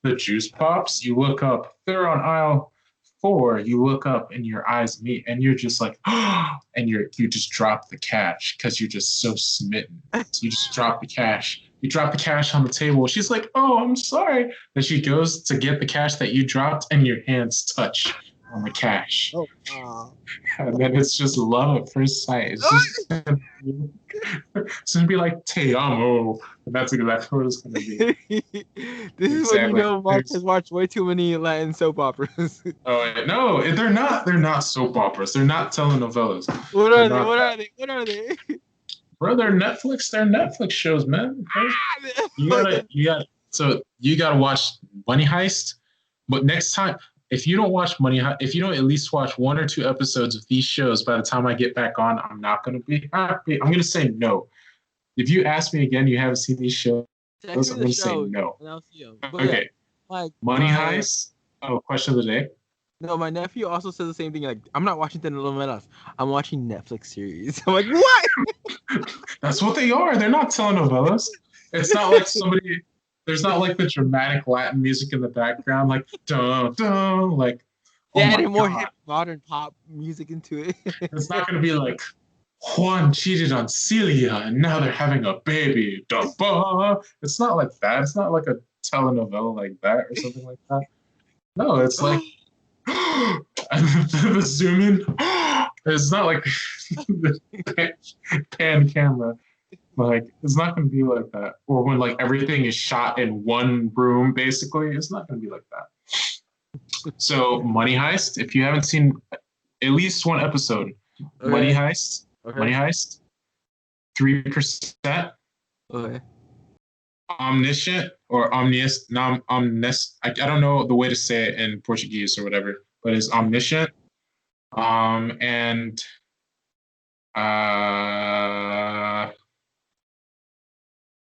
The juice pops. You look up. They're on aisle 4. You look up and your eyes meet, and you're just like, and you just drop the cash because you're just so smitten. So you just drop the cash. You drop the cash on the table. She's like, "Oh, I'm sorry." Then she goes to get the cash that you dropped, and your hands touch on the cash. Oh, wow. And then it's just love at first sight. It's just it's gonna be like "Te amo," and that's exactly what it's gonna be. This is when you Exactly. know Mark has watched way too many Latin soap operas. Oh no, they're not. They're not soap operas. They're not telenovelas. What They're are they? not What that. are they? What are they? Bro, they're Netflix. They're Netflix shows, man. So you gotta watch Money Heist. But next time, if you don't watch Money Heist, if you don't at least watch 1 or 2 episodes of these shows, by the time I get back on, I'm not gonna be happy. I'm gonna say no. If you ask me again, you haven't seen these shows, I'm Text me the gonna say show no. and I'll see them. But yeah, Okay. like Money Heist. Oh, question of the day. no, my nephew also says the same thing. Like, I'm not watching telenovelas. I'm watching Netflix series. I'm like, what? That's what they are. They're not telenovelas. It's not like somebody. There's not like the dramatic Latin music in the background, like dun dun, like oh They're my adding more god. hip modern pop music into it. It's not gonna be like Juan cheated on Celia and now they're having a baby. Da-ba. It's not like that. It's not like a telenovela like that or something like that. No, it's like the zoom in. It's not like the pan camera. Like it's not going to be like that. Or when like everything is shot in one room, basically, it's not going to be like that. So Money Heist. If you haven't seen at least one episode, Okay. Money Heist. Okay. Money Heist. 3%. Okay. Omniscient or I don't know the way to say it in Portuguese or whatever, but it's omniscient. And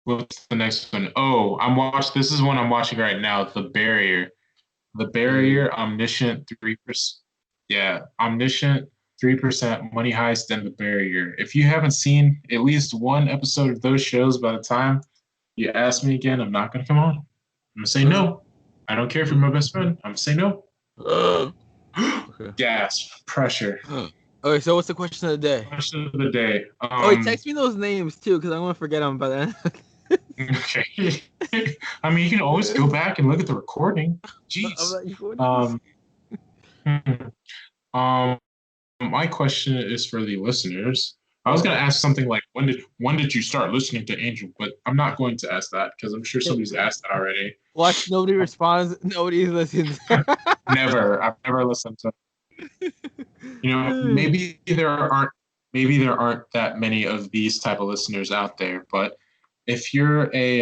what's the next one? Oh, this is one I'm watching right now, The Barrier. The Barrier, Omniscient, 3%. Yeah, Omniscient, 3%, Money Heist, and The Barrier. If you haven't seen at least one episode of those shows by the time you ask me again, I'm not gonna come on. I'm gonna say no. I don't care if you're my best friend. I'm gonna say no. Okay. Gas, pressure. Okay, so what's the question of the day? Question of the day. Text me those names too, because I'm gonna forget them by then. Okay. I mean, you can always go back and look at the recording. Jeez. My question is for the listeners. I was going to ask something like, when did you start listening to Angel? But I'm not going to ask that because I'm sure somebody's asked that already. Watch, nobody responds. Nobody listens. Never. I've never listened to. You know, maybe there aren't that many of these type of listeners out there. But if you're a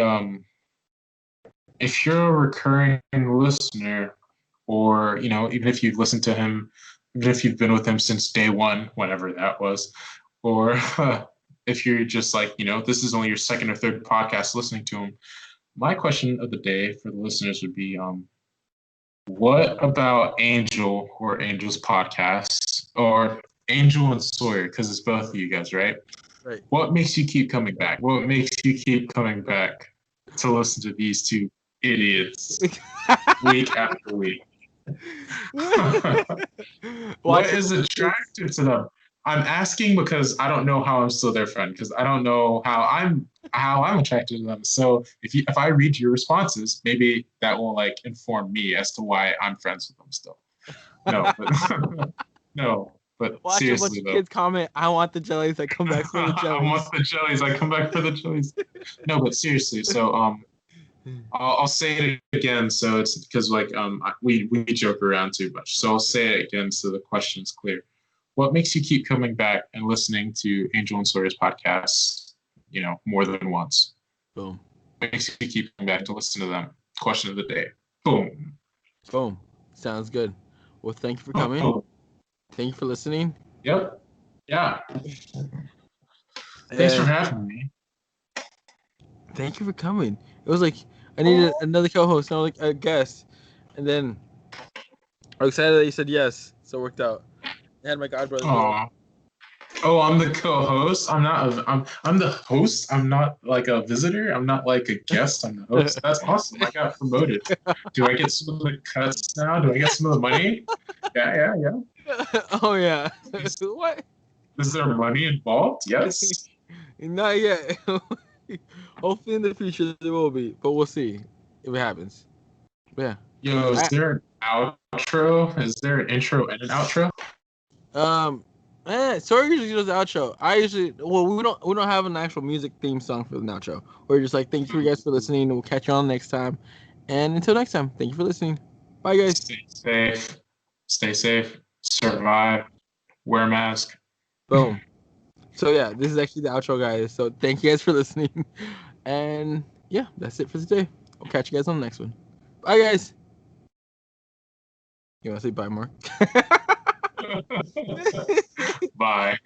recurring listener, or you know, even if you've listened to him, even if you've been with him since day one, whenever that was, or if you're just like, you know, this is only your second or third podcast listening to him, my question of the day for the listeners would be, what about Angel or Angel's podcasts, or Angel and Sawyer, because it's both of you guys, right? Right. What makes you keep coming back? What makes you keep coming back to listen to these two idiots week after week? What is attractive to them? I'm asking because I don't know how I'm still their friend, because I don't know how I'm attracted to them. So if I read your responses, maybe that will like inform me as to why I'm friends with them still. No, but no, but Watch seriously a bunch though. of kids comment, "I want the jellies." I come back for the jellies. I want the jellies. I come back for the jellies. No, but seriously. So I'll say it again. So it's because like we joke around too much. So I'll say it again so the question's clear. What makes you keep coming back and listening to Angel and Sawyer's podcasts, you know, more than once? Boom. What makes you keep coming back to listen to them? Question of the day. Boom. Boom. Sounds good. Well, thank you for coming. Oh. Thank you for listening. Yep. Yeah. Thanks for having me. Thank you for coming. It was like I needed another co-host, like a guest, and then I'm excited that you said yes, so it worked out. I had my godbrother do it. Oh, I'm the co-host. I'm the host. I'm not like a visitor. I'm not like a guest. I'm the host. That's awesome. I got promoted. Do I get some of the cuts now? Do I get some of the money? Yeah. Oh yeah. What? Is there money involved? Yes. Not yet. Hopefully in the future there will be, but we'll see if it happens. But yeah. Yo, is there an outro? Is there an intro and an outro? Sorry usually does the outro. We don't have an actual music theme song for the outro. We're just like, thank you guys for listening, and we'll catch you on next time. And until next time, thank you for listening. Bye guys. Stay safe. Stay safe. Survive. Wear a mask. Boom. So yeah, this is actually the outro, guys. So thank you guys for listening. And yeah, that's it for today. I'll catch you guys on the next one. Bye guys. You want to say bye, Mark? Bye.